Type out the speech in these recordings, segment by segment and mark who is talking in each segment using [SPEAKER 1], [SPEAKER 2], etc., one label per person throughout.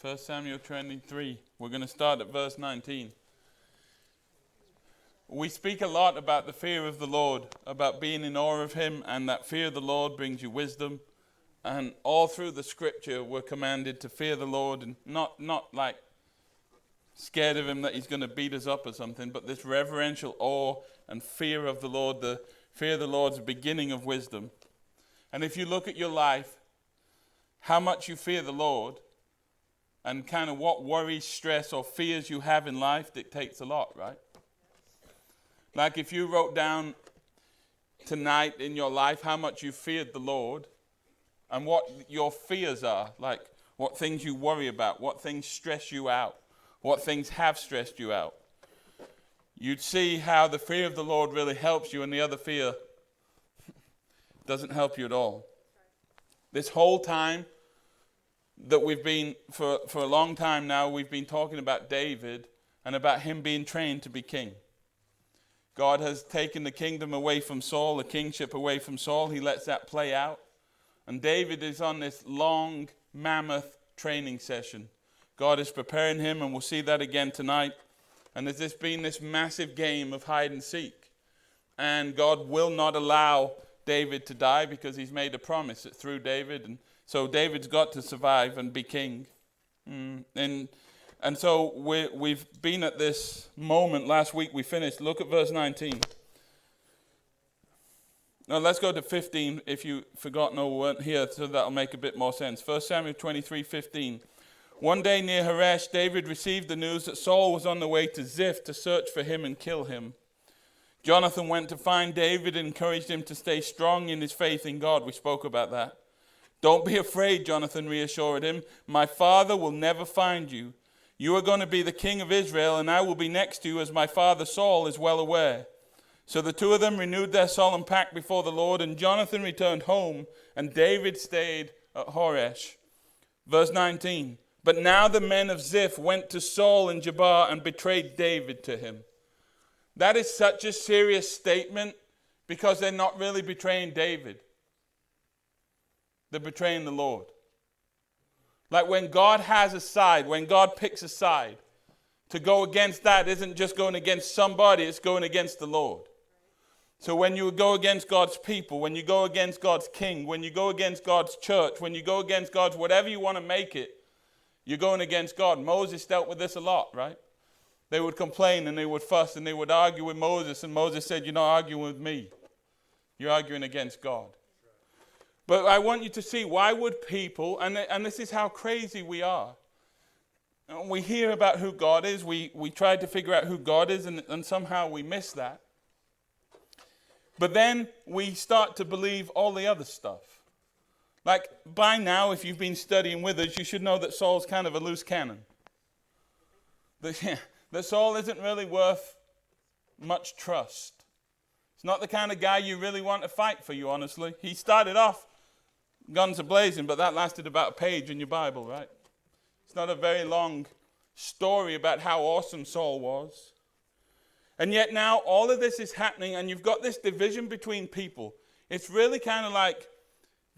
[SPEAKER 1] 1 Samuel 23. We're going to start at verse 19. We speak a lot about the fear of the Lord, about being in awe of him, and that fear of the Lord brings you wisdom. And all through the scripture, we're commanded to fear the Lord, and not like scared of him that he's going to beat us up or something, but this reverential awe and fear of the Lord. The fear of the Lord is the beginning of wisdom. And if you look at your life, how much you fear the Lord, and kind of what worries, stress, or fears you have in life dictates a lot, right? Like if you wrote down tonight in your life how much you feared the Lord and what your fears are, like what things you worry about, what things stress you out, what things have stressed you out, you'd see how the fear of the Lord really helps you and the other fear doesn't help you at all. This whole time that we've been, for a long time now, we've been talking about David and about him being trained to be king. God has taken the kingdom away from Saul, the kingship away from Saul. He lets that play out. And David is on this long, mammoth training session. God is preparing him, and we'll see that again tonight. And there's been this massive game of hide and seek. And God will not allow David to die because he's made a promise that through David. And so David's got to survive and be king. And so we've been at this moment. Last week we finished. Look at verse 19. Now let's go to 15 if you forgot or weren't here, so that'll make a bit more sense. 1 Samuel 23:15. One day near Horesh, David received the news that Saul was on the way to Ziph to search for him and kill him. Jonathan went to find David and encouraged him to stay strong in his faith in God. We spoke about that. Don't be afraid, Jonathan reassured him. My father will never find you. You are going to be the king of Israel, and I will be next to you, as my father Saul is well aware. So the two of them renewed their solemn pact before the Lord, and Jonathan returned home, and David stayed at Horesh. Verse 19. But now the men of Ziph went to Saul in Jabbar and betrayed David to him. That is such a serious statement because they're not really betraying David. They're betraying the Lord. Like when God has a side, when God picks a side, to go against that isn't just going against somebody, it's going against the Lord. So when you go against God's people, when you go against God's king, when you go against God's church, when you go against God's whatever you want to make it, you're going against God. Moses dealt with this a lot, right? They would complain and they would fuss and they would argue with Moses, and Moses said, you're not arguing with me. You're arguing against God. But I want you to see, why would people, and this is how crazy we are. We hear about who God is. We try to figure out who God is, and somehow we miss that. But then we start to believe all the other stuff. Like by now, if you've been studying with us, you should know that Saul's kind of a loose cannon. That Saul isn't really worth much trust. He's not the kind of guy you really want to fight for you, honestly. He started off guns a-blazing, but that lasted about a page in your Bible, right? It's not a very long story about how awesome Saul was. And yet now all of this is happening, and you've got this division between people. It's really kind of like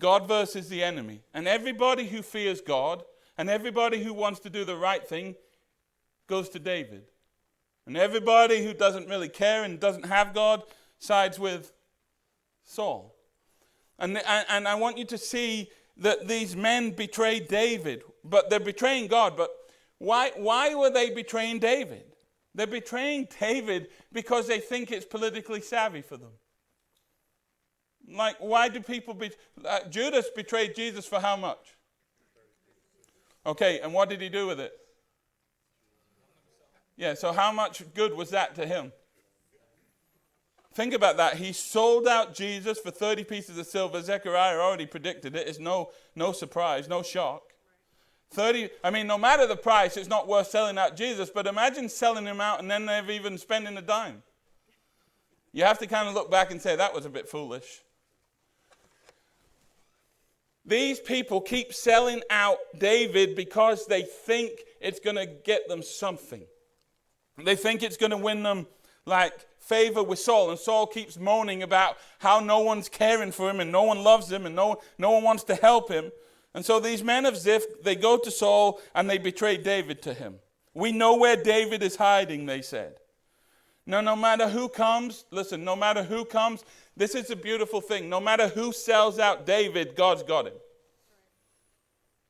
[SPEAKER 1] God versus the enemy. And everybody who fears God and everybody who wants to do the right thing goes to David. And everybody who doesn't really care and doesn't have God sides with Saul. And I want you to see that these men betrayed David, but they're betraying God. But why were they betraying David? They're betraying David because they think it's politically savvy for them. Like, why do people Judas betrayed Jesus for how much? Okay, and what did he do with it? Yeah, so how much good was that to him? Think about that. He sold out Jesus for 30 pieces of silver. Zechariah already predicted it. It's no surprise, no shock. 30, no matter the price, it's not worth selling out Jesus, but imagine selling him out and then never even spending a dime. You have to kind of look back and say, that was a bit foolish. These people keep selling out David because they think it's going to get them something. They think it's going to win them like favor with Saul. And Saul keeps moaning about how no one's caring for him and no one loves him and no one wants to help him. And so these men of Ziph, they go to Saul and they betray David to him. We know where David is hiding, they said. Now, no matter who comes, listen, no matter who comes, this is a beautiful thing. No matter who sells out David, God's got him.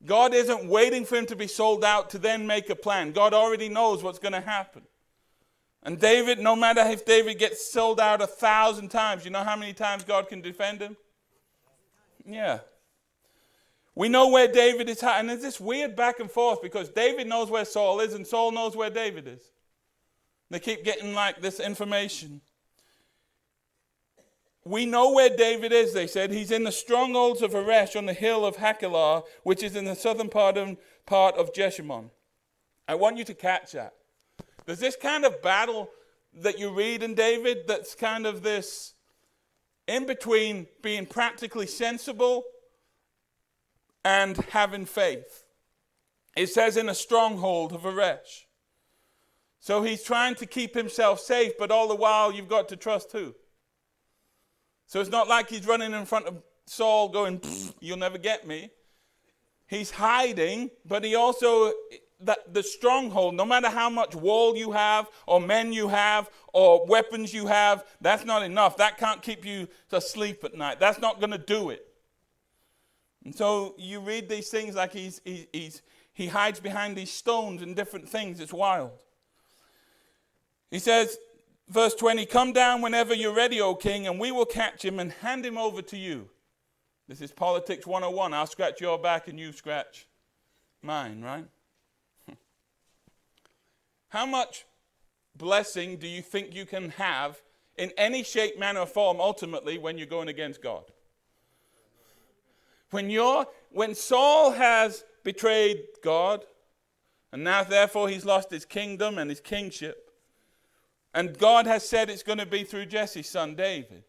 [SPEAKER 1] God isn't waiting for him to be sold out to then make a plan. God already knows what's going to happen. And David, no matter if David gets sold out 1,000 times, you know how many times God can defend him? Yeah. We know where David is hiding. And there's this weird back and forth because David knows where Saul is and Saul knows where David is. They keep getting like this information. We know where David is, they said. He's in the strongholds of Horesh on the hill of Hachilah, which is in the southern part of Jeshimon. I want you to catch that. There's this kind of battle that you read in David that's kind of this in between being practically sensible and having faith. It says in a stronghold of Horesh. So he's trying to keep himself safe, but all the while you've got to trust who? So it's not like he's running in front of Saul going, you'll never get me. He's hiding, but he also, the stronghold, no matter how much wall you have, or men you have, or weapons you have, that's not enough. That can't keep you asleep at night. That's not going to do it. And so you read these things like he hides behind these stones and different things. It's wild. He says, verse 20, come down whenever you're ready, O king, and we will catch him and hand him over to you. This is politics 101. I'll scratch your back and you scratch mine, right? How much blessing do you think you can have in any shape, manner, or form ultimately when you're going against God? When Saul has betrayed God, and now therefore he's lost his kingdom and his kingship, and God has said it's going to be through Jesse's son, David.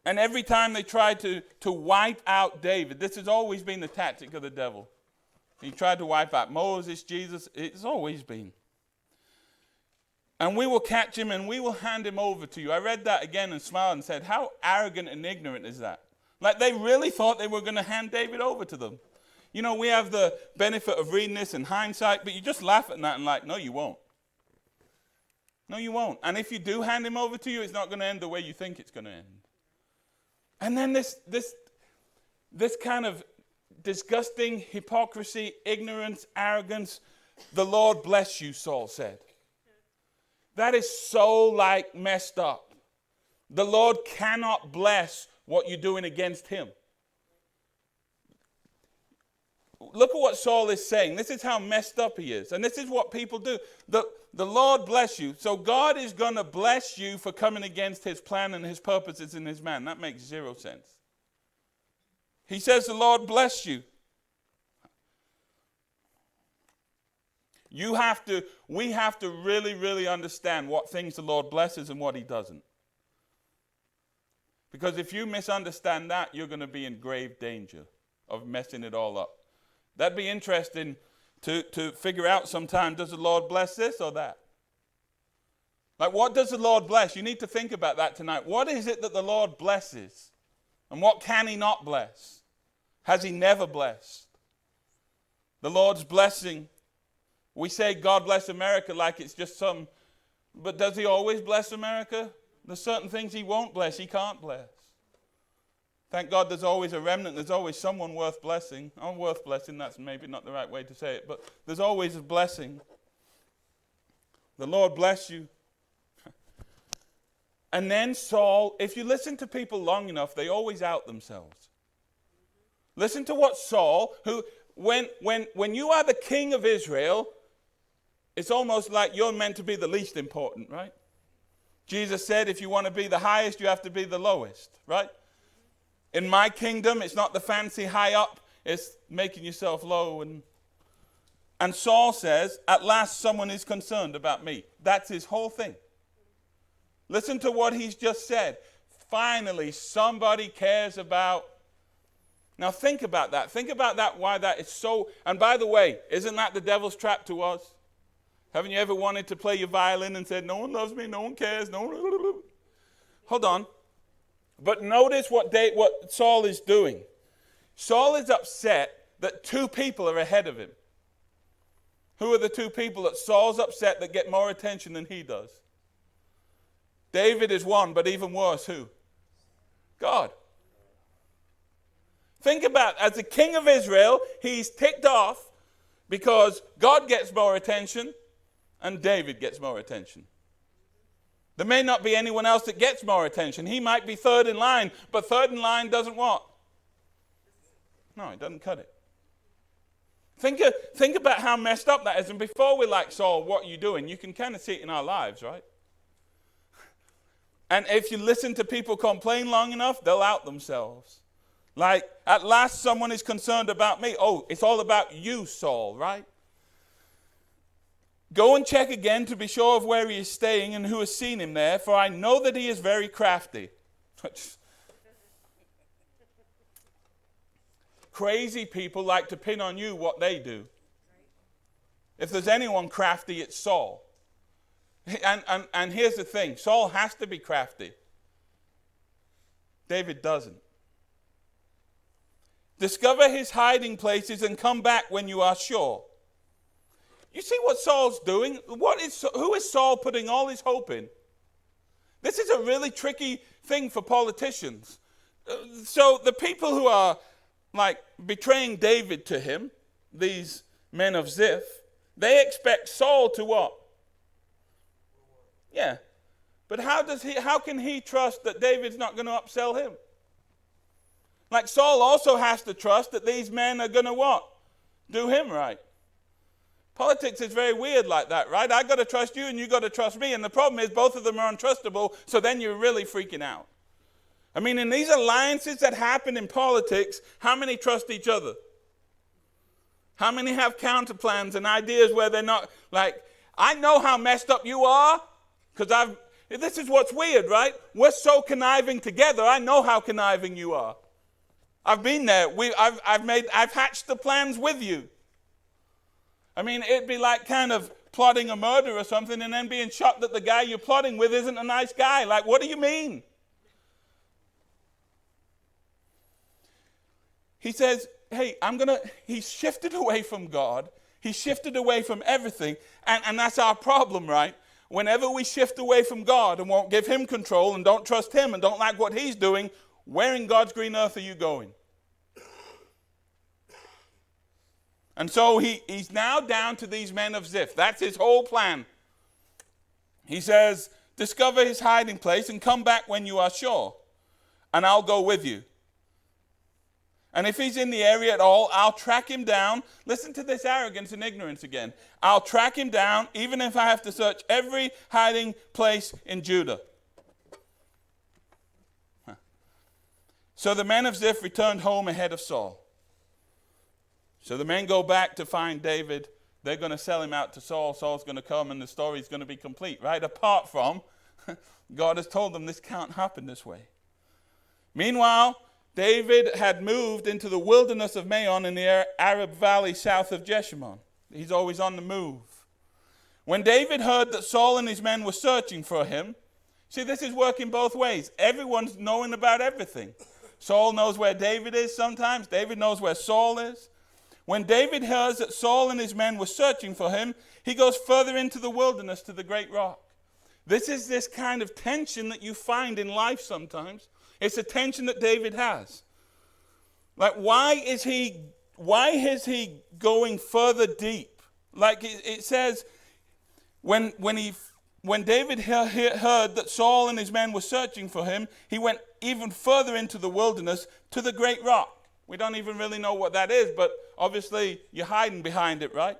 [SPEAKER 1] And every time they try to wipe out David, this has always been the tactic of the devil. He tried to wipe out Moses, Jesus. It's always been. And we will catch him and we will hand him over to you. I read that again and smiled and said, how arrogant and ignorant is that? Like they really thought they were going to hand David over to them. You know, we have the benefit of reading this in hindsight, but you just laugh at that and like, no, you won't. No, you won't. And if you do hand him over to you, it's not going to end the way you think it's going to end. And then this kind of disgusting hypocrisy, ignorance, arrogance, the Lord bless you, Saul said. That is so like messed up. The Lord cannot bless what you're doing against him. Look at what Saul is saying. This is how messed up he is. And this is what people do. The Lord bless you. So God is going to bless you for coming against his plan and his purposes in his man. That makes zero sense. He says the Lord bless you. We have to really, really understand what things the Lord blesses and what he doesn't. Because if you misunderstand that, you're going to be in grave danger of messing it all up. That'd be interesting to figure out sometime, does the Lord bless this or that? Like, what does the Lord bless? You need to think about that tonight. What is it that the Lord blesses? And what can he not bless? Has he never blessed? The Lord's blessing, we say God bless America like it's just some, but does he always bless America? There's certain things he won't bless, he can't bless. Thank God there's always a remnant. There's always someone worth blessing. Worth blessing, that's maybe not the right way to say it, but there's always a blessing. The Lord bless you. And then Saul, if you listen to people long enough, they always out themselves. Listen to what Saul, who, when you are the king of Israel, it's almost like you're meant to be the least important, right? Jesus said if you want to be the highest, you have to be the lowest, right? In my kingdom, it's not the fancy high up, it's making yourself low. And Saul says, at last someone is concerned about me. That's his whole thing. Listen to what he's just said. Finally, somebody cares about. Now think about that. Think about that, why that is so. And by the way, isn't that the devil's trap to us? Haven't you ever wanted to play your violin and said, no one loves me, no one cares, no one. Hold on. But notice what Saul is doing. Saul is upset that two people are ahead of him. Who are the two people that Saul's upset that get more attention than he does? David is one, but even worse, who? God. Think about, as the king of Israel, he's ticked off because God gets more attention and David gets more attention. There may not be anyone else that gets more attention. He might be third in line, but third in line doesn't what? No, it doesn't cut it. Think about how messed up that is. And before we're like, Saul, what are you doing? You can kind of see it in our lives, right? And if you listen to people complain long enough, they'll out themselves. Like, at last someone is concerned about me. Oh, it's all about you, Saul, right? Go and check again to be sure of where he is staying and who has seen him there, for I know that he is very crafty. Crazy people like to pin on you what they do. If there's anyone crafty, it's Saul. And here's the thing. Saul has to be crafty. David doesn't. Discover his hiding places and come back when you are sure. You see what Saul's doing? Who is Saul putting all his hope in? This is a really tricky thing for politicians. So the people who are like betraying David to him, these men of Ziph, they expect Saul to what? Yeah. But how can he trust that David's not going to upsell him? Like Saul also has to trust that these men are going to what? Do him right. Politics is very weird like that, right? I got to trust you and you got to trust me. And the problem is both of them are untrustable, so then you're really freaking out. I mean, in these alliances that happen in politics, how many trust each other? How many have counterplans and ideas where they're not, like, I know how messed up you are, because this is what's weird, right? We're so conniving together, I know how conniving you are. I've been there. I've hatched the plans with you. I mean, it'd be like kind of plotting a murder or something and then being shocked that the guy you're plotting with isn't a nice guy. Like, what do you mean? He says, hey, he's shifted away from God. He's shifted away from everything. And that's our problem, right? Whenever we shift away from God and won't give him control and don't trust him and don't like what he's doing, where in God's green earth are you going? And so he's now down to these men of Ziph. That's his whole plan. He says, discover his hiding place and come back when you are sure, and I'll go with you. And if he's in the area at all, I'll track him down. Listen to this arrogance and ignorance again. I'll track him down, even if I have to search every hiding place in Judah. So the men of Ziph returned home ahead of Saul. So the men go back to find David. They're going to sell him out to Saul. Saul's going to come and the story's going to be complete, right? Apart from, God has told them this can't happen this way. Meanwhile, David had moved into the wilderness of Maon in the Arab valley south of Jeshimon. He's always on the move. When David heard that Saul and his men were searching for him, see, this is working both ways. Everyone's knowing about everything. Saul knows where David is sometimes. David knows where Saul is. When David hears that Saul and his men were searching for him, he goes further into the wilderness to the great rock. This is this kind of tension that you find in life sometimes. It's a tension that David has. Like, why is he going further deep? Like it says, when David heard that Saul and his men were searching for him, he went even further into the wilderness to the great rock. We don't even really know what that is, but obviously you're hiding behind it, right?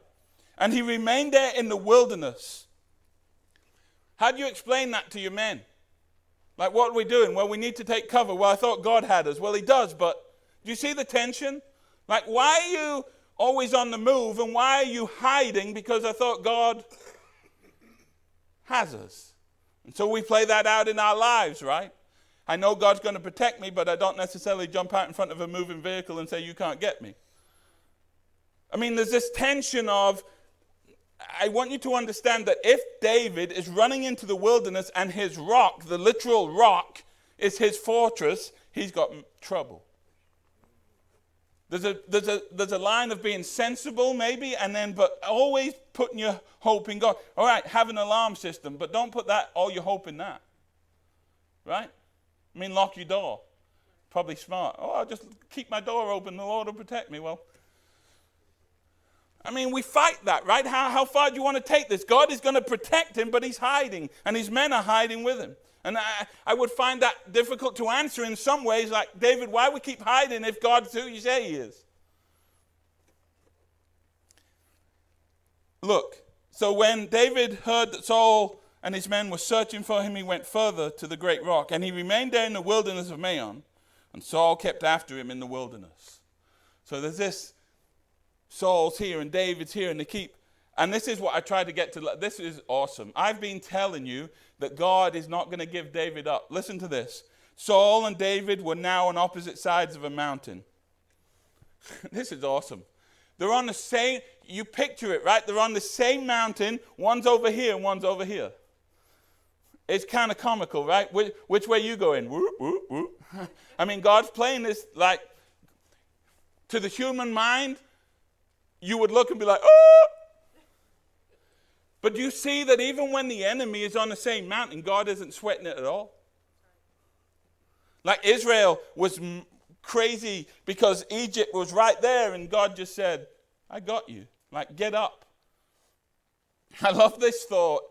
[SPEAKER 1] And he remained there in the wilderness. How do you explain that to your men? Like, what are we doing? Well, we need to take cover. Well, I thought God had us. Well, he does, but do you see the tension? Like, why are you always on the move and why are you hiding? Because I thought God has us. And so we play that out in our lives, right? I know God's going to protect me, but I don't necessarily jump out in front of a moving vehicle and say, you can't get me. I mean, there's this tension of, I want you to understand that if David is running into the wilderness and his rock, the literal rock, is his fortress, he's got trouble. There's a line of being sensible maybe, and then but always putting your hope in God. All right, have an alarm system, but don't put all your hope in that. Right? I mean, lock your door. Probably smart. Oh, I'll just keep my door open. The Lord will protect me. Well, I mean, we fight that, right? How far do you want to take this? God is going to protect him, but he's hiding, and his men are hiding with him. And I would find that difficult to answer in some ways, like, David, why we keep hiding if God's who you say he is? Look, so when David heard that Saul and his men were searching for him, he went further to the great rock, and he remained there in the wilderness of Maon, and Saul kept after him in the wilderness. So there's this, Saul's here and David's here, and they keep, and this is what I tried to get to. This is awesome. I've been telling you that God is not going to give David up. Listen to this. Saul and David were now on opposite sides of a mountain. This is awesome. They're on the same, you picture it, right? They're on the same mountain. One's over here and one's over here. It's kind of comical, right? Which way you going? Whoop, whoop, whoop. I mean, God's playing this like, to the human mind, you would look and be like, oh! But do you see that even when the enemy is on the same mountain, God isn't sweating it at all? Like Israel was crazy because Egypt was right there, and God just said, I got you. Like, get up. I love this thought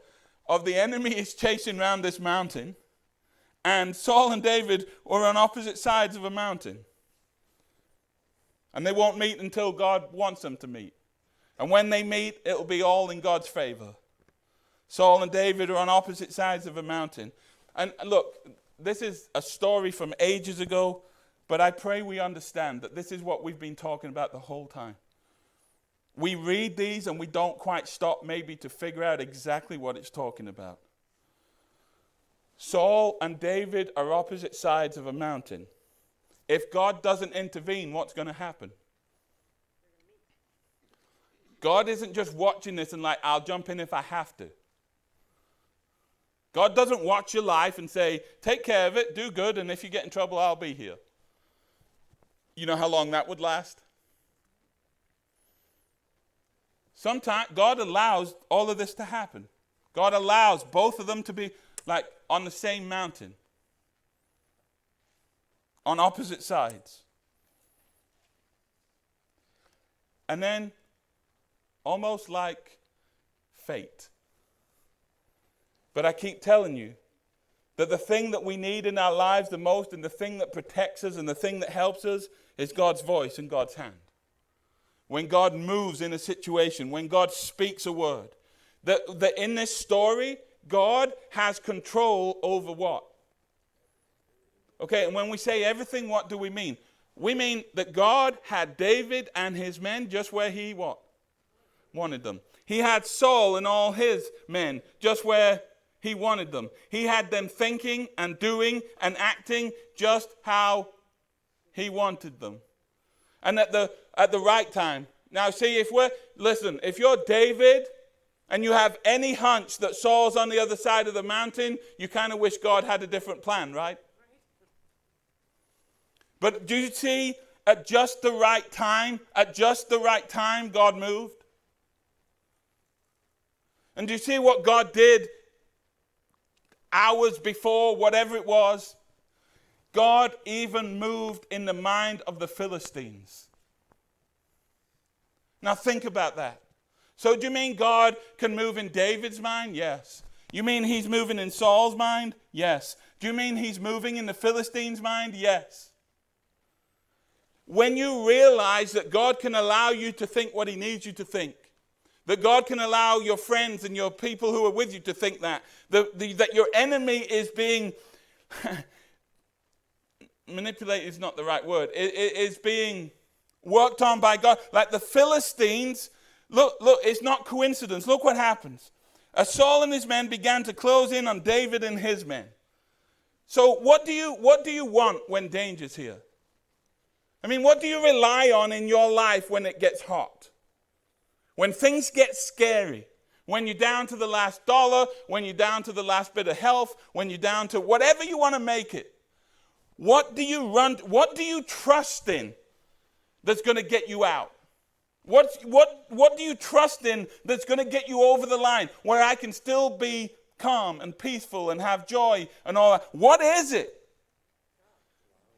[SPEAKER 1] of the enemy is chasing around this mountain, and Saul and David were on opposite sides of a mountain. And they won't meet until God wants them to meet. And when they meet, it'll be all in God's favor. Saul and David are on opposite sides of a mountain. And look, this is a story from ages ago, but I pray we understand that this is what we've been talking about the whole time. We read these and we don't quite stop maybe to figure out exactly what it's talking about. Saul and David are opposite sides of a mountain. If God doesn't intervene, what's going to happen? God isn't just watching this and like, I'll jump in if I have to. God doesn't watch your life and say, take care of it, do good, and if you get in trouble, I'll be here. You know how long that would last? Sometimes God allows all of this to happen. God allows both of them to be like on the same mountain, on opposite sides. And then, almost like fate. But I keep telling you that the thing that we need in our lives the most, and the thing that protects us and the thing that helps us, is God's voice and God's hand. When God moves in a situation, when God speaks a word. That in this story, God has control over what? Okay, and when we say everything, what do we mean? We mean that God had David and his men just where he what? Wanted them. He had Saul and all his men just where he wanted them. He had them thinking and doing and acting just how he wanted them. And at the right time. Now see, if you're David and you have any hunch that Saul's on the other side of the mountain, you kind of wish God had a different plan, right? But do you see, at just the right time, God moved? And do you see what God did hours before, whatever it was? God even moved in the mind of the Philistines. Now think about that. So do you mean God can move in David's mind? Yes. You mean he's moving in Saul's mind? Yes. Do you mean he's moving in the Philistines' mind? Yes. When you realize that God can allow you to think what he needs you to think, that God can allow your friends and your people who are with you to think that your enemy is being manipulated is not the right word. It is being worked on by God. Like the Philistines, look, it's not coincidence. Look what happens. As Saul and his men began to close in on David and his men. So what do you want when danger's here? I mean, what do you rely on in your life when it gets hot? When things get scary? When you're down to the last dollar, when you're down to the last bit of health, when you're down to whatever you want to make it. What do you trust in? that's going to get you out? What do you trust in that's going to get you over the line where I can still be calm and peaceful and have joy and all that? What is it?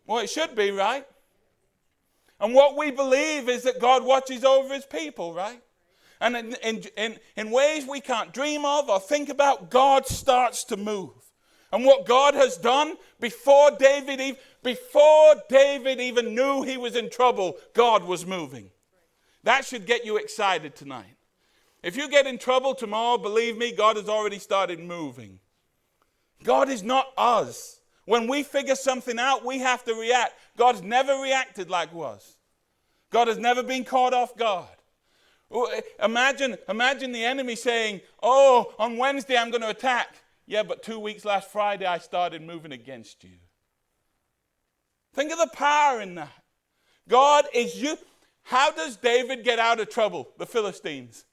[SPEAKER 1] Well, it should be, right? And what we believe is that God watches over his people, right? And in ways we can't dream of or think about, God starts to move. And what God has done before David even knew he was in trouble, God was moving. That should get you excited tonight. If you get in trouble tomorrow, believe me, God has already started moving. God is not us. When we figure something out, we have to react. God's never reacted like us. God has never been caught off guard. Imagine the enemy saying, oh, on Wednesday I'm going to attack. Yeah, but 2 weeks last Friday I started moving against you. Think of the power in that. God is you. How does David get out of trouble? The Philistines.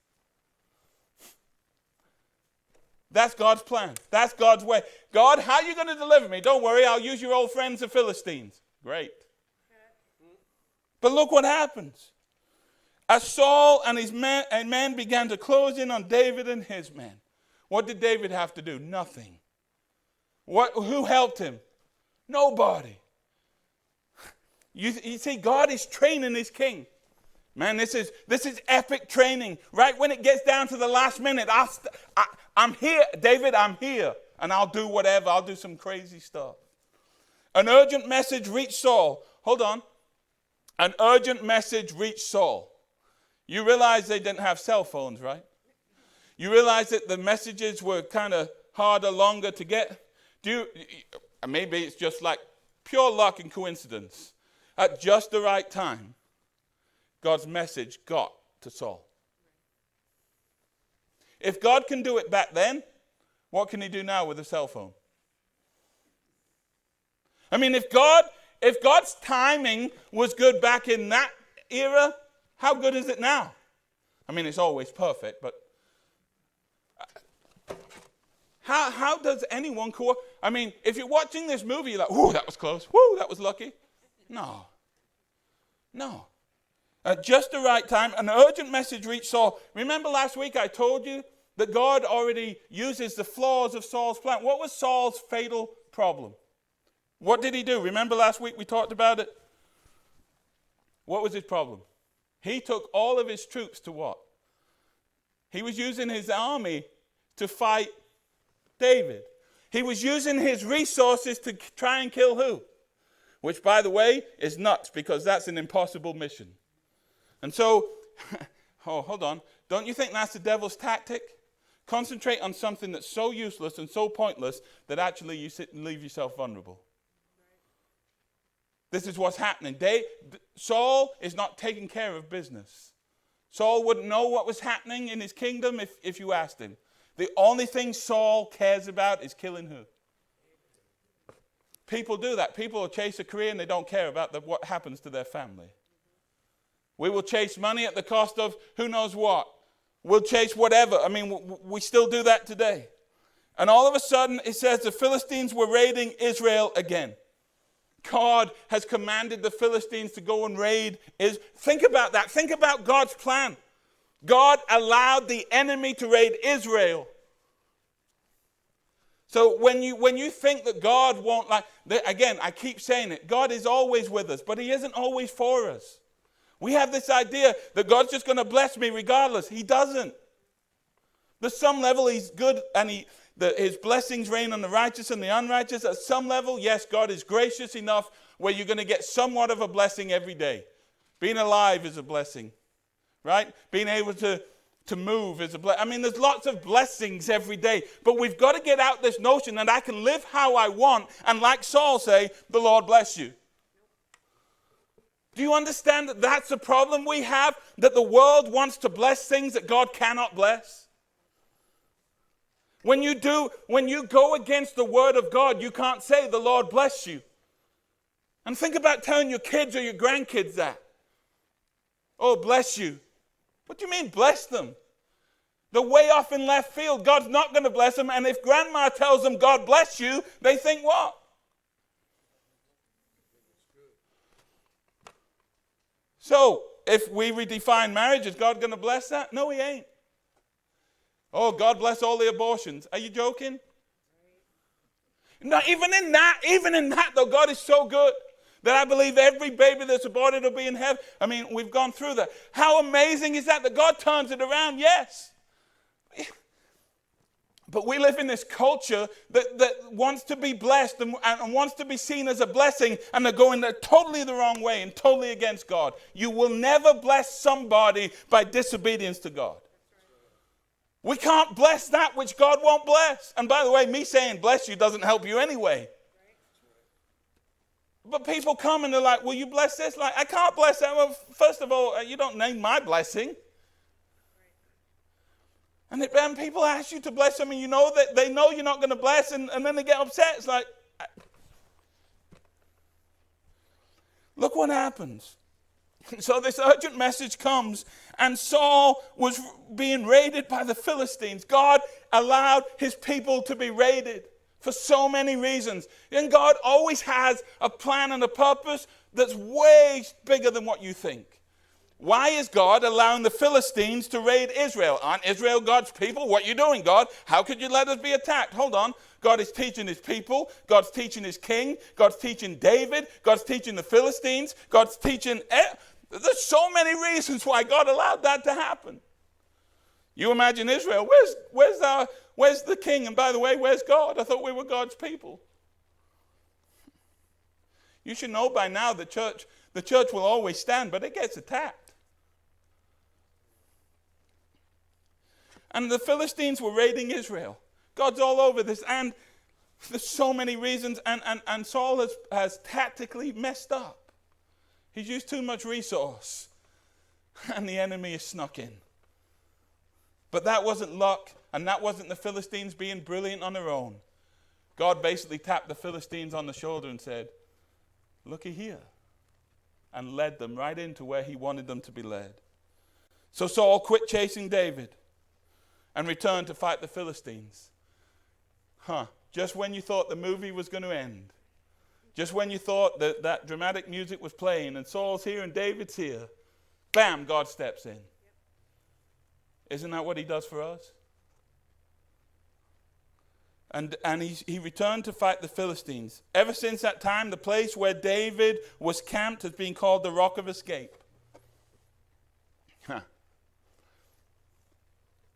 [SPEAKER 1] That's God's plan. That's God's way. God, how are you going to deliver me? Don't worry, I'll use your old friends, the Philistines. Great. But look what happens. As Saul and his men began to close in on David and his men, what did David have to do? Nothing. Who helped him? Nobody. You see, God is training his king. Man, this is epic training. Right when it gets down to the last minute, I'm here, David, I'm here. And I'll do whatever. I'll do some crazy stuff. An urgent message reached Saul. Hold on. An urgent message reached Saul. You realize they didn't have cell phones, right? You realize that the messages were kind of harder, longer to get? Maybe it's just like pure luck and coincidence. At just the right time, God's message got to Saul. If God can do it back then, what can he do now with a cell phone? I mean, if God's timing was good back in that era, how good is it now? I mean, it's always perfect, but how does anyone I mean, if you're watching this movie, you're like, whoo, that was close. Whoo, that was lucky. No. At just the right time, an urgent message reached Saul. Remember last week I told you that God already uses the flaws of Saul's plan. What was Saul's fatal problem? What did he do? Remember last week we talked about it? What was his problem? He took all of his troops to what? He was using his army to fight David. He was using his resources to try and kill who? Which, by the way, is nuts because that's an impossible mission. And so, hold on. Don't you think that's the devil's tactic? Concentrate on something that's so useless and so pointless that actually you sit and leave yourself vulnerable. This is what's happening. Saul is not taking care of business. Saul wouldn't know what was happening in his kingdom if you asked him. The only thing Saul cares about is killing who? People do that. People will chase a career and they don't care about what happens to their family. We will chase money at the cost of who knows what. We'll chase whatever. I mean, we still do that today. And all of a sudden, it says the Philistines were raiding Israel again. God has commanded the Philistines to go and raid Israel. Think about that. Think about God's plan. God allowed the enemy to raid Israel. So when you think that God won't again, I keep saying it, God is always with us, but he isn't always for us. We have this idea that God's just going to bless me regardless. He doesn't. There's some level he's good and his blessings reign on the righteous and the unrighteous. At some level, yes, God is gracious enough where you're going to get somewhat of a blessing every day. Being alive is a blessing, right? Being able to move is a blessing. I mean, there's lots of blessings every day. But we've got to get out this notion that I can live how I want and like Saul say, the Lord bless you. Do you understand that that's the problem we have? That the world wants to bless things that God cannot bless? When you go against the word of God, you can't say the Lord bless you. And think about telling your kids or your grandkids that. Oh, bless you. What do you mean bless them? They're way off in left field. God's not going to bless them. And if grandma tells them God bless you, they think what? So, if we redefine marriage, is God going to bless that? No, he ain't. Oh, God bless all the abortions. Are you joking? No, even in that, though, God is so good that I believe every baby that's aborted will be in heaven. I mean, we've gone through that. How amazing is that God turns it around? Yes. But we live in this culture that wants to be blessed and wants to be seen as a blessing, and they're going totally the wrong way and totally against God. You will never bless somebody by disobedience to God. We can't bless that which God won't bless. And by the way, me saying bless you doesn't help you anyway. But people come and they're like, will you bless this? Like, I can't bless that. Well, first of all, you don't name my blessing. And people ask you to bless them, and you know that they know you're not going to bless, and then they get upset. It's like, look what happens. So this urgent message comes, and Saul was being raided by the Philistines. God allowed his people to be raided for so many reasons. And God always has a plan and a purpose that's way bigger than what you think. Why is God allowing the Philistines to raid Israel? Aren't Israel God's people? What are you doing, God? How could you let us be attacked? Hold on. God is teaching his people. God's teaching his king. God's teaching David. God's teaching the Philistines. God's teaching... There's so many reasons why God allowed that to happen. You imagine Israel. Where's the king? And by the way, where's God? I thought we were God's people. You should know by now the church will always stand, but it gets attacked. And the Philistines were raiding Israel. God's all over this. And there's so many reasons. And Saul has tactically messed up. He's used too much resource. And the enemy is snuck in. But that wasn't luck. And that wasn't the Philistines being brilliant on their own. God basically tapped the Philistines on the shoulder and said, looky here. And led them right into where he wanted them to be led. So Saul quit chasing David and returned to fight the Philistines. Just when you thought the movie was going to end. Just when you thought that dramatic music was playing and Saul's here and David's here. Bam, God steps in. Isn't that what he does for us? And he returned to fight the Philistines. Ever since that time, the place where David was camped has been called the Rock of Escape.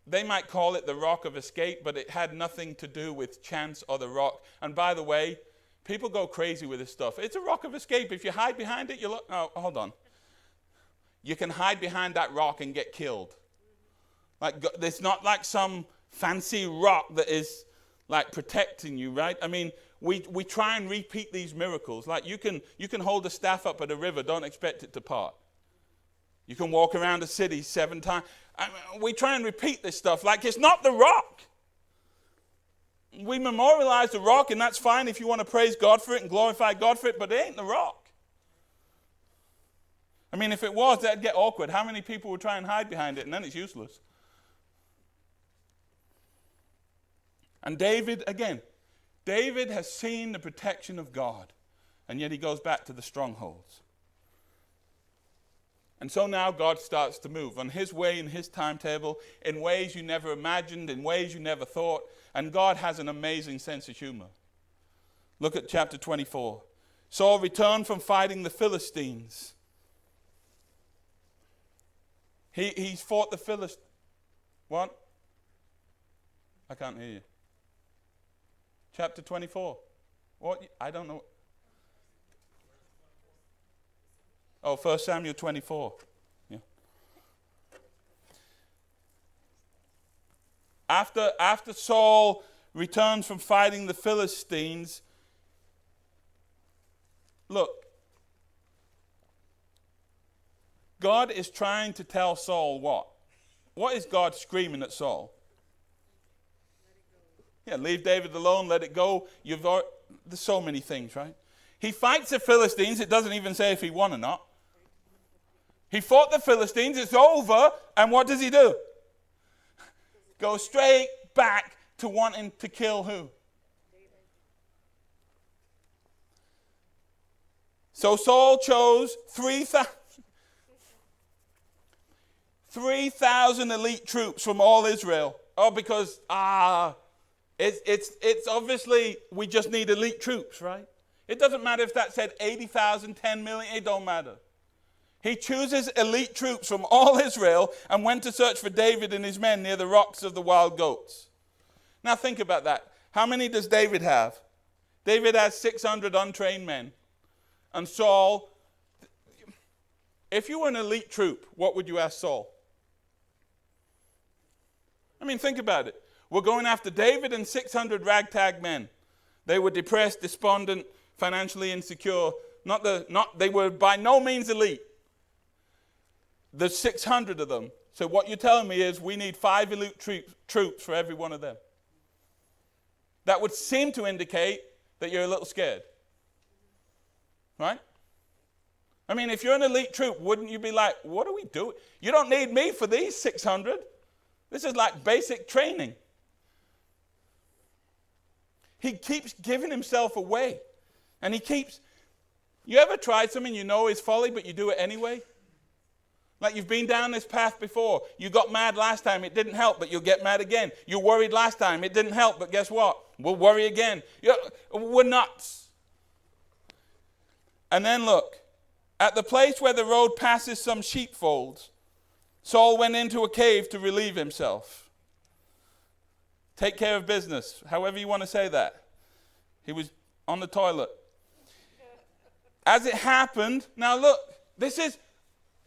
[SPEAKER 1] They might call it the Rock of Escape, but it had nothing to do with chance or the rock. And by the way, people go crazy with this stuff. It's a rock of escape. If you hide behind it, hold on. You can hide behind that rock and get killed. Like, it's not like some fancy rock that is like protecting you, right? I mean, we try and repeat these miracles. Like you can hold a staff up at a river, don't expect it to part. You can walk around a city 7 times. We try and repeat this stuff like it's not the rock. We memorialize the rock, and that's fine if you want to praise God for it and glorify God for it, but it ain't the rock. I mean, if it was, that'd get awkward. How many people would try and hide behind it, and then it's useless? And David has seen the protection of God, and yet he goes back to the strongholds. And so now God starts to move on his way, in his timetable, in ways you never imagined, in ways you never thought. And God has an amazing sense of humor. Look at chapter 24. Saul returned from fighting the Philistines. He's fought the Philistines. What? I can't hear you. Chapter 24. What? I don't know. Oh, 1 Samuel 24. Yeah. After Saul returns from fighting the Philistines, look, God is trying to tell Saul what? What is God screaming at Saul? Yeah, leave David alone, let it go. There's so many things, right? He fights the Philistines. It doesn't even say if he won or not. He fought the Philistines. It's over. And what does he do? Go straight back to wanting to kill who? So Saul chose 3,000. 3,000 elite troops from all Israel. Oh, because, it's obviously we just need elite troops, right? It doesn't matter if that said 80,000, 10 million, it don't matter. He chooses elite troops from all Israel and went to search for David and his men near the rocks of the wild goats. Now think about that. How many does David have? David has 600 untrained men. And Saul, if you were an elite troop, what would you ask Saul? I mean, think about it. We're going after David and 600 ragtag men. They were depressed, despondent, financially insecure. They were by no means elite. There's 600 of them. So what you're telling me is we need 5 elite troops for every one of them. That would seem to indicate that you're a little scared. Right? I mean, if you're an elite troop, wouldn't you be like, what are we doing? You don't need me for these 600. This is like basic training. He keeps giving himself away. And you ever tried something you know is folly, but you do it anyway? Like you've been down this path before. You got mad last time, it didn't help, but you'll get mad again. You worried last time, it didn't help, but guess what? We'll worry again. We're nuts. And then look, at the place where the road passes some sheepfolds, Saul went into a cave to relieve himself. Take care of business, however you want to say that. He was on the toilet. As it happened, now look,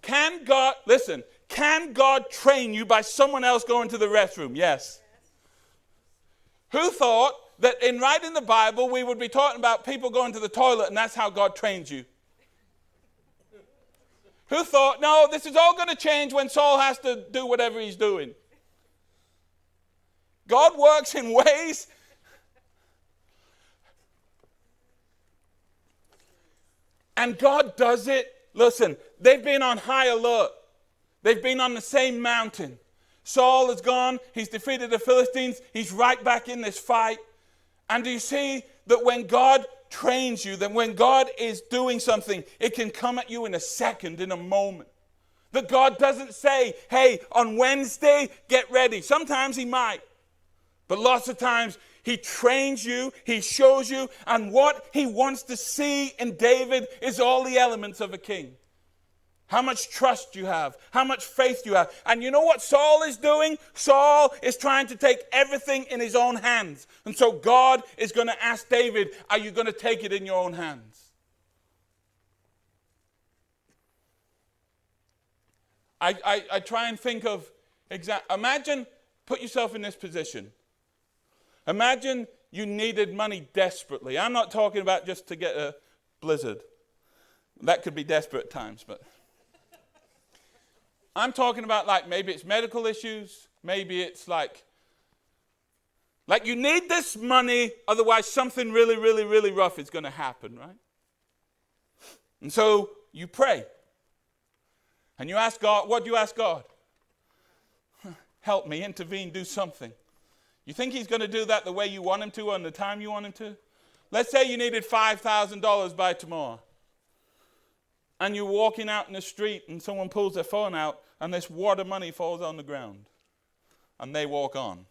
[SPEAKER 1] can God train you by someone else going to the restroom? Yes. Who thought that in writing the Bible, we would be talking about people going to the toilet and that's how God trains you? Who thought, no, this is all going to change when Saul has to do whatever he's doing? God works in ways. And God does it. Listen, they've been on high alert. They've been on the same mountain. Saul is gone. He's defeated the Philistines. He's right back in this fight. And do you see that when God trains you, that when God is doing something, it can come at you in a second, in a moment. That God doesn't say, hey, on Wednesday, get ready. Sometimes he might. But lots of times, he trains you, he shows you, and what he wants to see in David is all the elements of a king. How much trust you have, how much faith you have. And you know what Saul is doing? Saul is trying to take everything in his own hands. And so God is going to ask David, are you going to take it in your own hands? I try and think of, imagine, put yourself in this position. Imagine you needed money desperately. I'm not talking about just to get a blizzard. That could be desperate at times, but I'm talking about like maybe it's medical issues, maybe it's like you need this money, otherwise something really, really, really rough is going to happen, right? And so you pray. And you ask God, what do you ask God? Help me, intervene, do something. You think he's going to do that the way you want him to on the time you want him to? Let's say you needed $5,000 by tomorrow. And you're walking out in the street and someone pulls their phone out and this wad of money falls on the ground. And they walk on.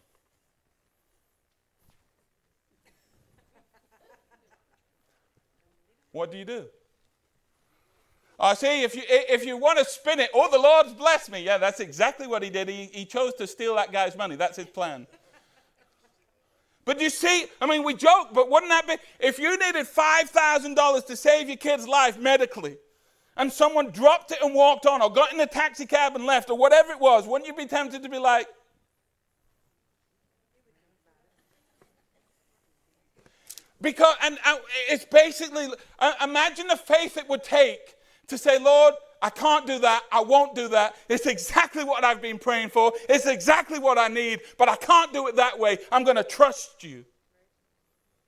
[SPEAKER 1] What do you do? See, if you want to spin it, oh, the Lord's blessed me. Yeah, that's exactly what he did. He chose to steal that guy's money. That's his plan. But you see, I mean, we joke, but wouldn't that be, if you needed $5,000 to save your kid's life medically, and someone dropped it and walked on, or got in a taxi cab and left, or whatever it was, wouldn't you be tempted to be like, because, and it's basically, imagine the faith it would take to say, Lord, I can't do that. I won't do that. It's exactly what I've been praying for. It's exactly what I need, but I can't do it that way. I'm going to trust you,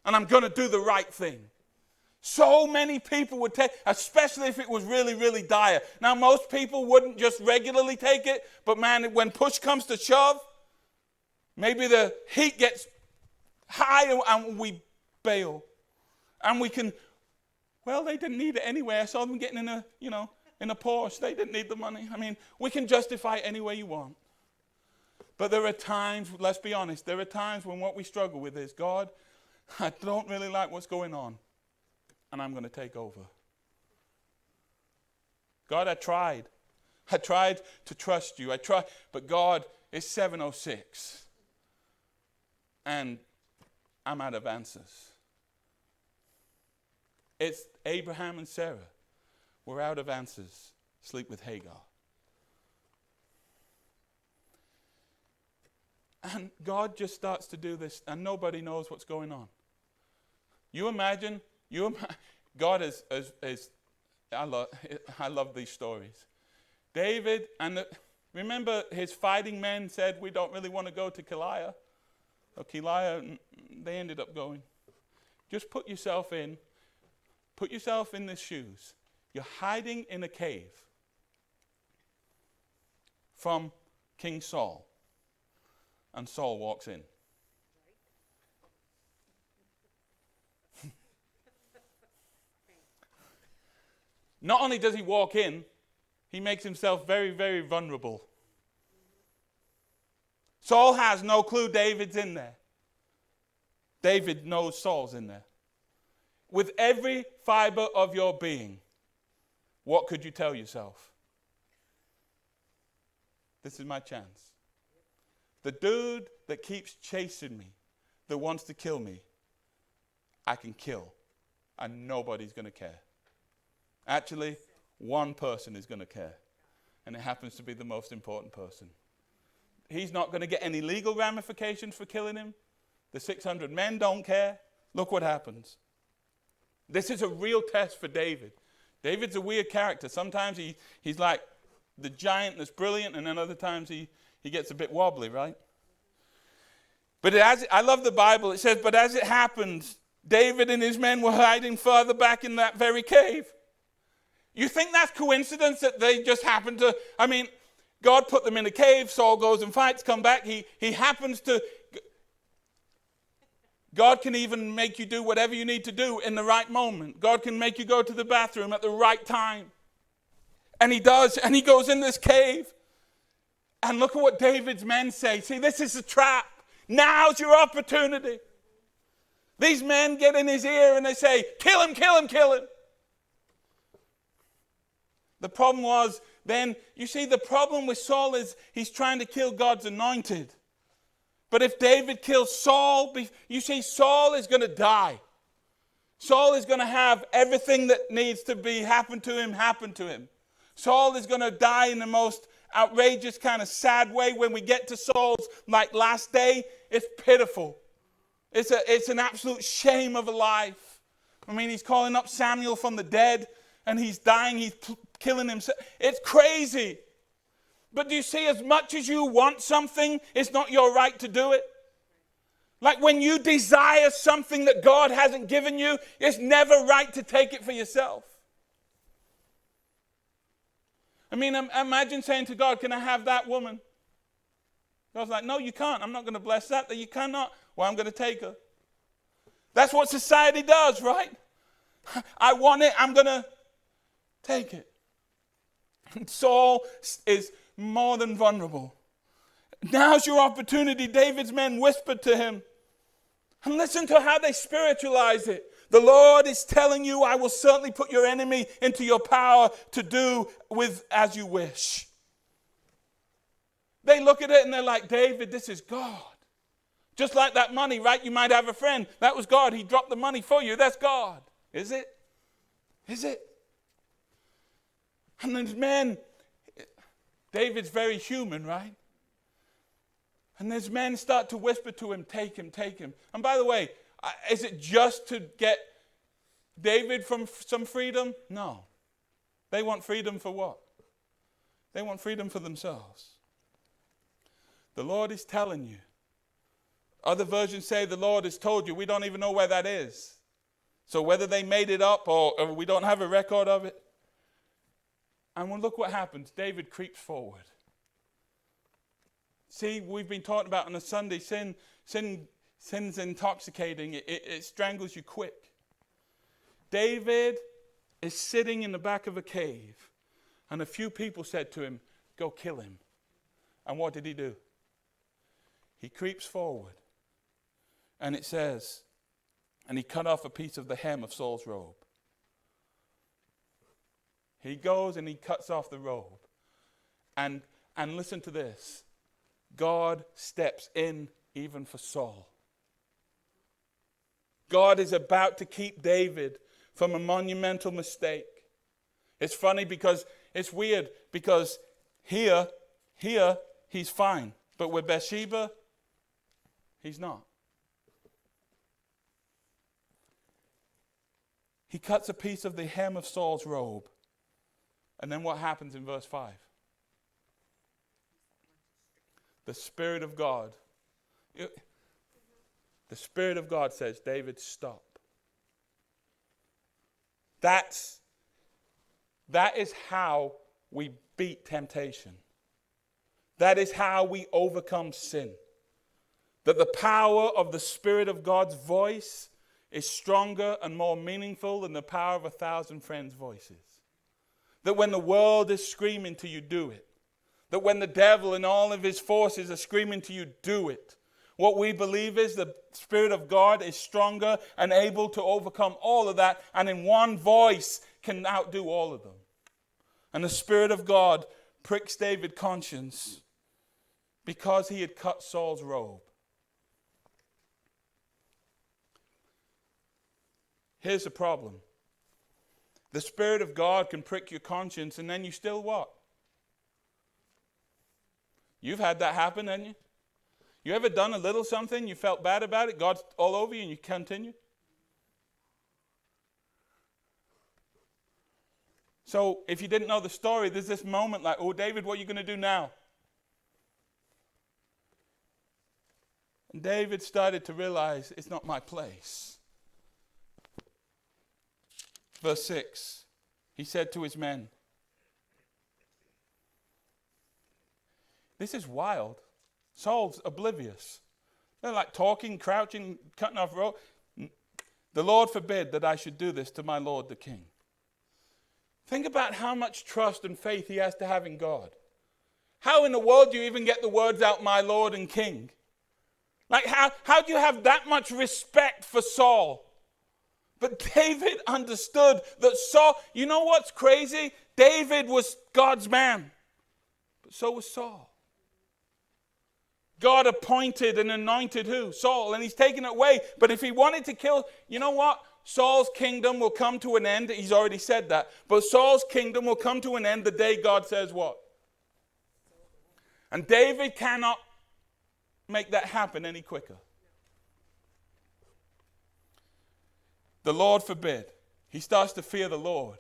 [SPEAKER 1] and I'm going to do the right thing. So many people would take, especially if it was really, really dire. Now, most people wouldn't just regularly take it, but man, when push comes to shove, maybe the heat gets high and we bail. And we can, well, they didn't need it anyway. I saw them getting in in a Porsche. They didn't need the money. I mean, we can justify it any way you want. But there are times, let's be honest, there are times when what we struggle with is, God, I don't really like what's going on, and I'm going to take over. God, I tried. I tried to trust you. I tried, but God, it's 7:06, and I'm out of answers. It's Abraham and Sarah. We're out of answers. Sleep with Hagar. And God just starts to do this, and nobody knows what's going on. You imagine, God is I love these stories. David, remember his fighting men said, we don't really want to go to Keilah. Or Keilah, they ended up going. Just put yourself in their shoes. You're hiding in a cave from King Saul. And Saul walks in. Not only does he walk in, he makes himself very, very vulnerable. Saul has no clue David's in there. David knows Saul's in there. With every fiber of your being, what could you tell yourself? This is my chance. The dude that keeps chasing me, that wants to kill me, I can kill, and nobody's going to care. Actually, one person is going to care, and it happens to be the most important person. He's not going to get any legal ramifications for killing him. The 600 men don't care. Look what happens. This is a real test for David. David's a weird character. Sometimes he's like the giant that's brilliant, and then other times he gets a bit wobbly, right? But I love the Bible. It says, but as it happened, David and his men were hiding further back in that very cave. You think that's coincidence that they just happened to, God put them in a cave, Saul goes and fights, come back, he happens to, God can even make you do whatever you need to do in the right moment. God can make you go to the bathroom at the right time. And he does, and he goes in this cave. And look at what David's men say. See, this is a trap. Now's your opportunity. These men get in his ear and they say, kill him, kill him, kill him. The problem was then, you see, the problem with Saul is he's trying to kill God's anointed. But if David kills Saul, you see, Saul is going to die. Saul is going to have everything that needs to be happen to him. Saul is going to die in the most outrageous kind of sad way. When we get to Saul's last day, it's pitiful. It's an absolute shame of a life. He's calling up Samuel from the dead, and he's dying, he's killing himself. It's crazy. But do you see, as much as you want something, it's not your right to do it. Like when you desire something that God hasn't given you, it's never right to take it for yourself. Imagine saying to God, can I have that woman? God's like, no, you can't. I'm not going to bless that. That you cannot. Well, I'm going to take her. That's what society does, right? I want it. I'm going to take it. And Saul is more than vulnerable. Now's your opportunity. David's men whispered to him. And listen to how they spiritualize it. The Lord is telling you, I will certainly put your enemy into your power to do with as you wish. They look at it and they're like, David, this is God. Just like that money, right? You might have a friend. That was God. He dropped the money for you. That's God. Is it? Is it? And these men, David's very human, right? And these men start to whisper to him, take him, take him. And by the way, is it just to get David from some freedom? No. They want freedom for what? They want freedom for themselves. The Lord is telling you. Other versions say the Lord has told you. We don't even know where that is. So whether they made it up or we don't have a record of it. And look what happens. David creeps forward. See, we've been talking about on a Sunday, sin's intoxicating. It strangles you quick. David is sitting in the back of a cave. And a few people said to him, go kill him. And what did he do? He creeps forward. And it says, and he cut off a piece of the hem of Saul's robe. He goes and he cuts off the robe. And listen to this. God steps in even for Saul. God is about to keep David from a monumental mistake. It's funny because it's weird because here he's fine. But with Bathsheba, he's not. He cuts a piece of the hem of Saul's robe. And then what happens in verse 5? The Spirit of God. The Spirit of God says, David, stop. That is how we beat temptation. That is how we overcome sin. That the power of the Spirit of God's voice is stronger and more meaningful than the power of 1,000 friends' voices. That when the world is screaming to you, do it. That when the devil and all of his forces are screaming to you, do it. What we believe is the Spirit of God is stronger and able to overcome all of that, and in one voice can outdo all of them. And the Spirit of God pricks David's conscience because he had cut Saul's robe. Here's the problem. The Spirit of God can prick your conscience, and then you still what? You've had that happen, haven't you? You ever done a little something, you felt bad about it, God's all over you, and you continue? So if you didn't know the story, there's this moment like, oh, David, what are you going to do now? And David started to realize it's not my place. Verse 6, he said to his men, this is wild. Saul's oblivious. They're like talking, crouching, cutting off rope. The Lord forbid that I should do this to my Lord the king. Think about how much trust and faith he has to have in God. How in the world do you even get the words out, my Lord and King? Like how do you have that much respect for Saul? But David understood that Saul, you know what's crazy? David was God's man. But so was Saul. God appointed and anointed who? Saul. And he's taken it away. But if he wanted to kill, you know what? Saul's kingdom will come to an end. He's already said that. But Saul's kingdom will come to an end the day God says what? And David cannot make that happen any quicker. The Lord forbid. He starts to fear the Lord.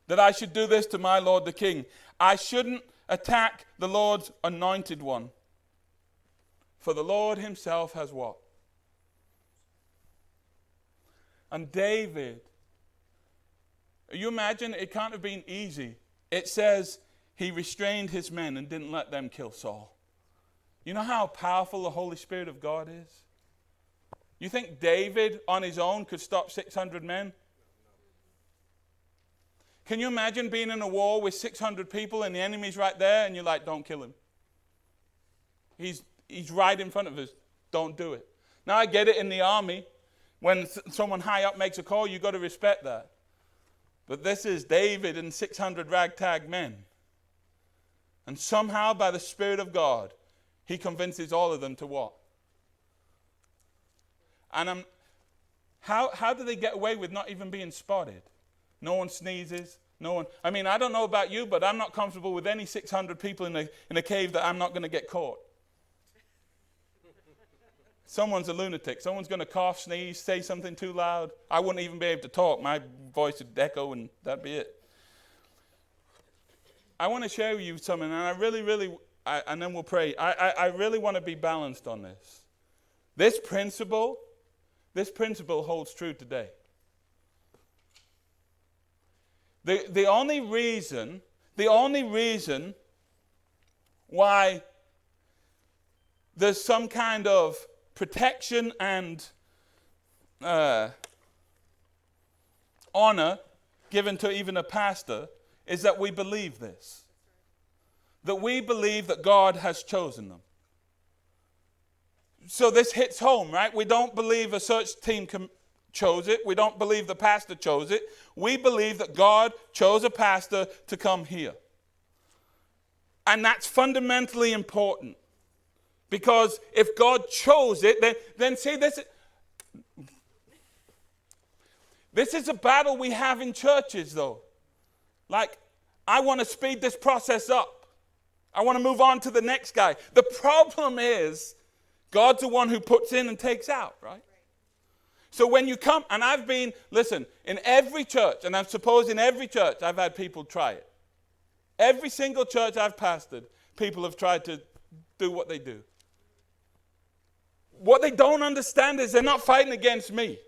[SPEAKER 1] That I should do this to my Lord the king. I shouldn't attack the Lord's anointed one. For the Lord himself has what? And David, you imagine it can't have been easy. It says he restrained his men and didn't let them kill Saul. You know how powerful the Holy Spirit of God is? You think David on his own could stop 600 men? Can you imagine being in a war with 600 people and the enemy's right there and you're like, don't kill him? He's right in front of us. Don't do it. Now I get it in the army. When someone high up makes a call, you've got to respect that. But this is David and 600 ragtag men. And somehow by the Spirit of God, he convinces all of them to what? And how do they get away with not even being spotted? No one sneezes. No one. I mean, I don't know about you, but I'm not comfortable with any 600 people in a cave that I'm not going to get caught. Someone's a lunatic. Someone's going to cough, sneeze, say something too loud. I wouldn't even be able to talk. My voice would echo, and that'd be it. I want to share with you something, and I really, and then we'll pray. I really want to be balanced on this. This principle holds true today. The only reason why there's some kind of protection and honor given to even a pastor is that we believe this. That we believe that God has chosen them. So this hits home, right? We don't believe a search team chose it. We don't believe the pastor chose it. We believe that God chose a pastor to come here. And that's fundamentally important. Because if God chose it, then see, this is a battle we have in churches, though. Like, I want to speed this process up. I want to move on to the next guy. The problem is, God's the one who puts in and takes out, right? So when you come, and I've been, listen, in every church, and I suppose in every church, I've had people try it. Every single church I've pastored, people have tried to do what they do. What they don't understand is they're not fighting against me.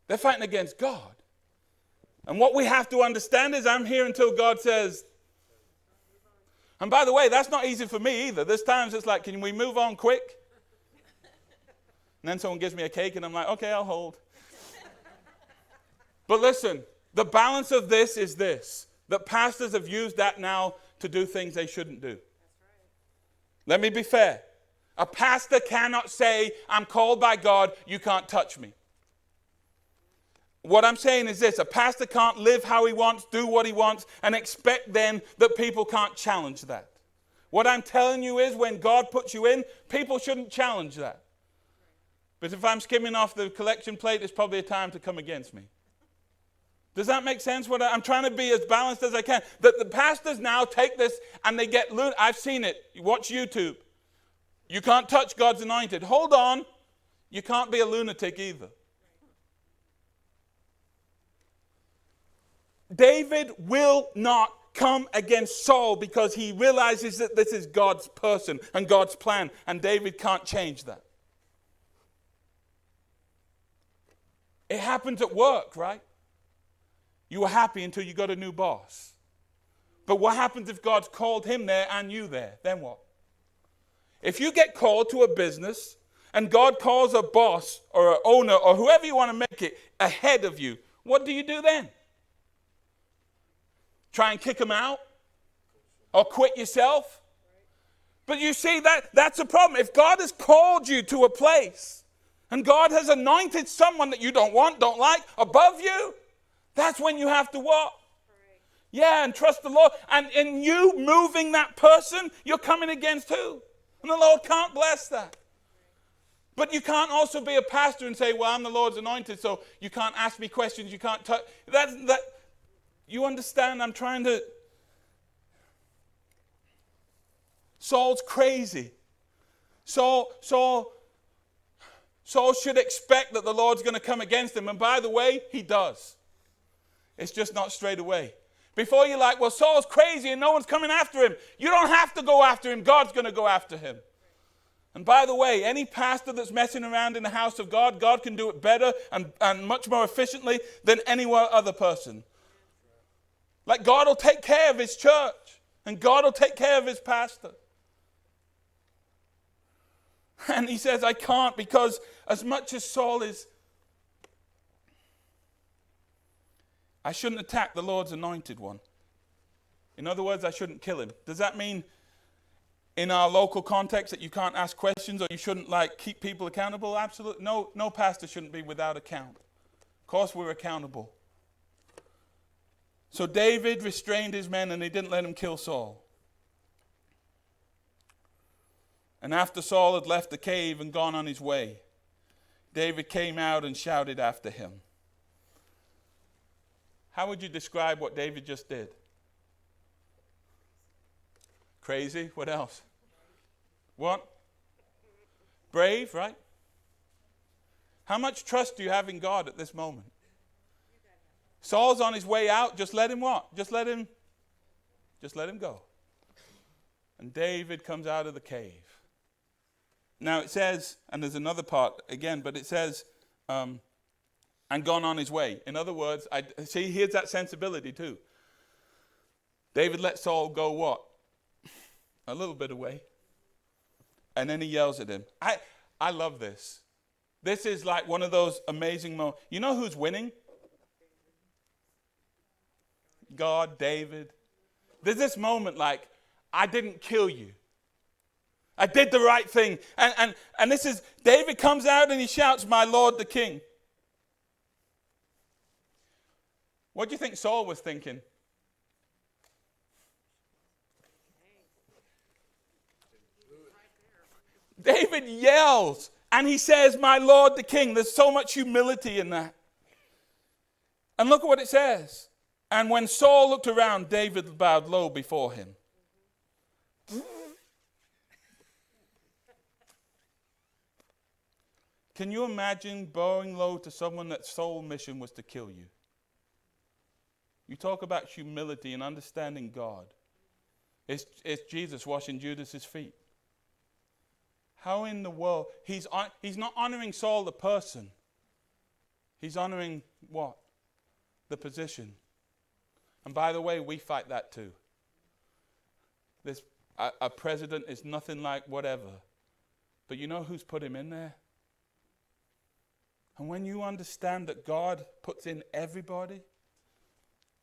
[SPEAKER 1] They're fighting against God. And what we have to understand is I'm here until God says, and by the way, that's not easy for me either. There's times it's like, can we move on quick? And then someone gives me a cake and I'm like, okay, I'll hold. But listen, the balance of this is this, that pastors have used that now to do things they shouldn't do. That's right. Let me be fair. A pastor cannot say, I'm called by God, you can't touch me. What I'm saying is this, a pastor can't live how he wants, do what he wants, and expect then that people can't challenge that. What I'm telling you is when God puts you in, people shouldn't challenge that. But if I'm skimming off the collection plate, it's probably a time to come against me. Does that make sense? I'm trying to be as balanced as I can. That the pastors now take this and they get, I've seen it. You watch YouTube. You can't touch God's anointed. Hold on. You can't be a lunatic either. David will not come against Saul because he realizes that this is God's person and God's plan, and David can't change that. It happens at work, right? You were happy until you got a new boss. But what happens if God's called him there and you there? Then what? If you get called to a business and God calls a boss or an owner or whoever you want to make it ahead of you, what do you do then? Try and kick them out? Or quit yourself? But you see, that's a problem. If God has called you to a place and God has anointed someone that you don't want, don't like, above you, that's when you have to what? Yeah, and trust the Lord. And in you moving that person, you're coming against who? And the Lord can't bless that. But you can't also be a pastor and say, well, I'm the Lord's anointed, so you can't ask me questions, you can't touch. You understand? I'm trying to. Saul's crazy. Saul should expect that the Lord's going to come against him. And by the way, he does. It's just not straight away. Before you're like, well, Saul's crazy and no one's coming after him. You don't have to go after him. God's going to go after him. And by the way, any pastor that's messing around in the house of God, God can do it better and much more efficiently than any other person. Like God will take care of his church and God will take care of his pastor. And he says, I can't, because as much as Saul is, I shouldn't attack the Lord's anointed one. In other words, I shouldn't kill him. Does that mean in our local context that you can't ask questions or you shouldn't keep people accountable? Absolutely. No pastor shouldn't be without account. Of course we're accountable. So David restrained his men and he didn't let him kill Saul. And after Saul had left the cave and gone on his way, David came out and shouted after him. How would you describe what David just did? Crazy? What else? What? Brave, right? How much trust do you have in God at this moment? Saul's on his way out. Just let him what? Just let him go. And David comes out of the cave. Now it says, and there's another part again, but it says, and gone on his way. In other words, here's that sensibility too. David let Saul go what? A little bit away. And then he yells at him. I love this. This is like one of those amazing moments. You know who's winning? God, David. There's this moment like, I didn't kill you. I did the right thing. And this is, David comes out and he shouts, my Lord the King. What do you think Saul was thinking? David yells and he says, my Lord the King. There's so much humility in that. And look at what it says. And when Saul looked around, David bowed low before him. Can you imagine bowing low to someone that's sole mission was to kill you? You talk about humility and understanding God. It's Jesus washing Judas's feet. How in the world? He's not honoring Saul the person. He's honoring what? The position. And by the way, we fight that too. A president is nothing like whatever. But you know who's put him in there? And when you understand that God puts in everybody,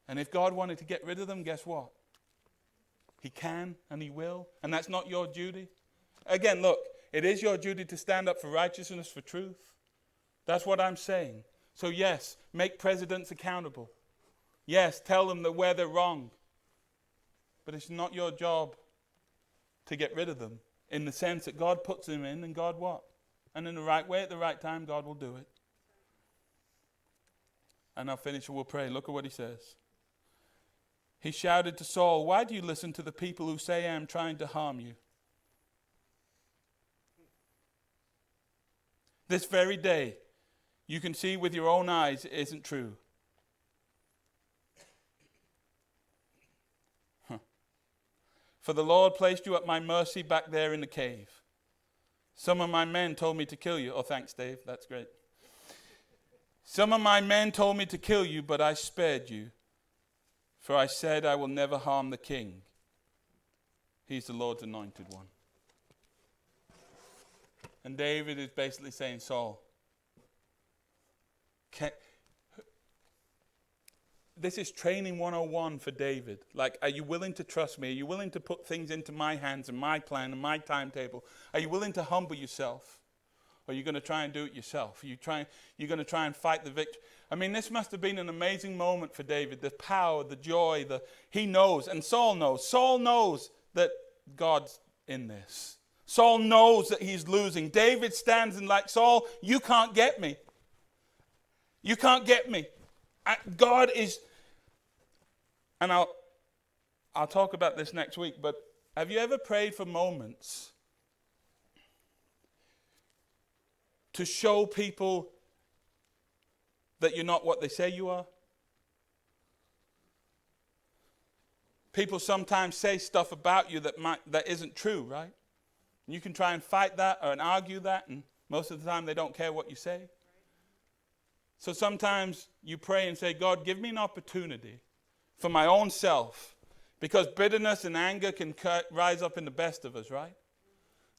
[SPEAKER 1] and if God wanted to get rid of them, guess what? He can and he will. And that's not your duty. Again, look, it is your duty to stand up for righteousness, for truth. That's what I'm saying. So yes, make presidents accountable. Yes, tell them that where they're wrong. But it's not your job to get rid of them in the sense that God puts them in, and God what? And in the right way at the right time, God will do it. And I'll finish and we'll pray. Look at what he says. He shouted to Saul, why do you listen to the people who say I am trying to harm you? This very day, you can see with your own eyes it isn't true. For the Lord placed you at my mercy back there in the cave. Some of my men told me to kill you. Oh, thanks, Dave. That's great. Some of my men told me to kill you, but I spared you. For I said I will never harm the king. He's the Lord's anointed one. And David is basically saying, Saul, this is training 101 for David. Like, are you willing to trust me? Are you willing to put things into my hands and my plan and my timetable? Are you willing to humble yourself? Or are you going to try and do it yourself? You're going to try and fight the victory. I mean, this must have been an amazing moment for David. The power, the joy, he knows, and Saul knows. Saul knows that God's in this. Saul knows that he's losing. David stands and like, Saul, you can't get me. You can't get me. God is, and I'll talk about this next week, but have you ever prayed for moments to show people that you're not what they say you are? People sometimes say stuff about you that isn't true, right? And you can try and fight that or argue that, and most of the time they don't care what you say. So sometimes you pray and say, God, give me an opportunity for my own self, because bitterness and anger can rise up in the best of us, right?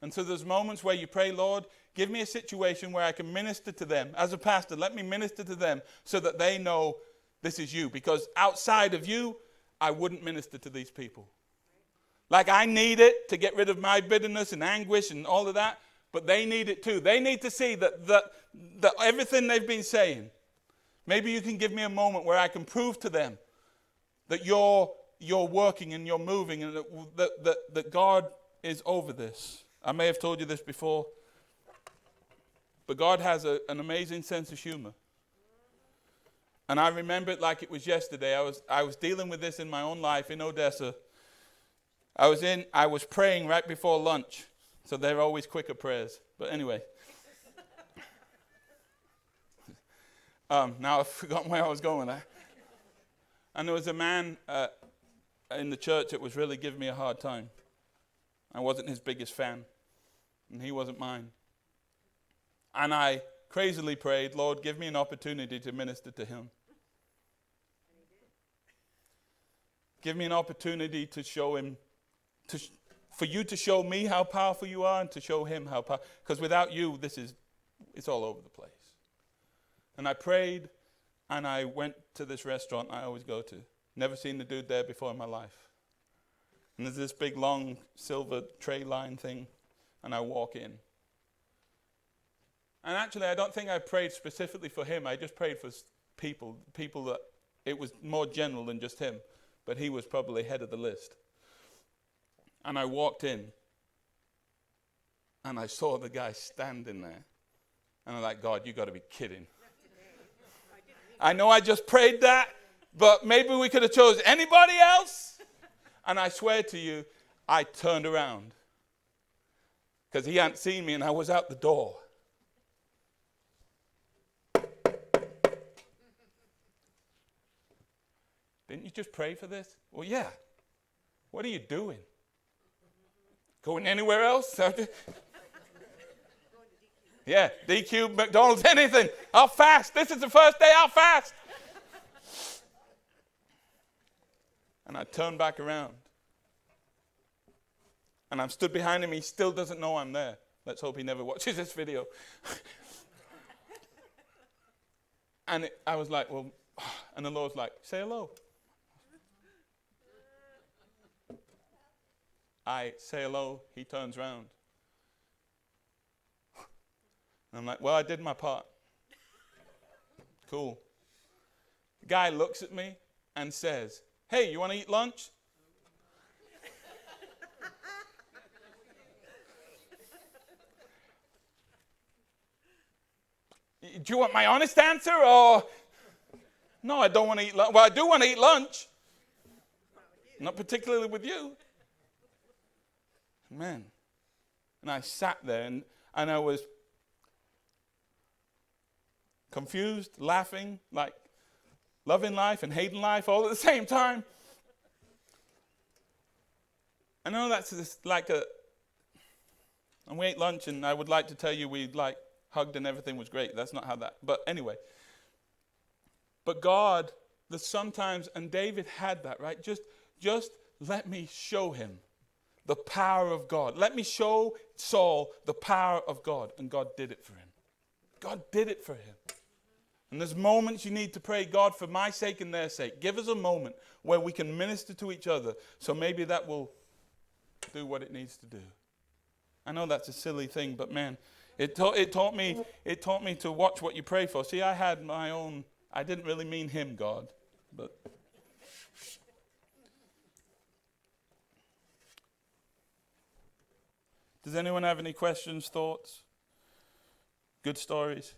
[SPEAKER 1] And so there's moments where you pray, Lord, give me a situation where I can minister to them. As a pastor, let me minister to them so that they know this is you. Because outside of you, I wouldn't minister to these people. Like, I need it to get rid of my bitterness and anguish and all of that, but they need it too. They need to see that everything they've been saying. Maybe you can give me a moment where I can prove to them that you're working and you're moving and that God is over this. I may have told you this before, but God has an amazing sense of humor. And I remember it like it was yesterday. I was dealing with this in my own life in Odessa. I was praying right before lunch, so they're always quicker prayers. But anyway. Now I've forgotten where I was going with that. And there was a man in the church that was really giving me a hard time. I wasn't his biggest fan, and he wasn't mine. And I crazily prayed, Lord, give me an opportunity to minister to him. Give me an opportunity to show him, for you to show me how powerful you are and to show him how powerful, because without you, it's all over the place. And I prayed, and I went to this restaurant I always go to. Never seen the dude there before in my life. And there's this big, long, silver tray line thing, and I walk in. And actually, I don't think I prayed specifically for him. I just prayed for people that it was more general than just him. But he was probably head of the list. And I walked in, and I saw the guy standing there. And I'm like, God, you got to be kidding. I know I just prayed that, but maybe we could have chose anybody else. And I swear to you, I turned around. Because he hadn't seen me, and I was out the door. Didn't you just pray for this? Well, yeah. What are you doing? Going anywhere else? Yeah, DQ, McDonald's, anything. I'll fast. This is the first day I'll fast. And I turned back around. And I'm stood behind him. He still doesn't know I'm there. Let's hope he never watches this video. And I was like, well, and the Lord's like, say hello. I say hello. He turns around. And I'm like, well, I did my part. Cool. The guy looks at me and says, hey, you want to eat lunch? Do you want my honest answer or? No, I don't want to eat lunch. Well, I do want to eat lunch. Not particularly with you. Man. And I sat there and I was confused, laughing, like loving life and hating life all at the same time. I know that's just like and we ate lunch, and I would like to tell you we hugged and everything was great. That's not how that, but anyway. But God, sometimes, and David had that, right? Just let me show him the power of God. Let me show Saul the power of God. And God did it for him. God did it for him. And there's moments you need to pray, God, for my sake and their sake. Give us a moment where we can minister to each other, so maybe that will do what it needs to do. I know that's a silly thing, but man, it taught me to watch what you pray for. See, I had my own, I didn't really mean him, God, but does anyone have any questions, thoughts? Good stories?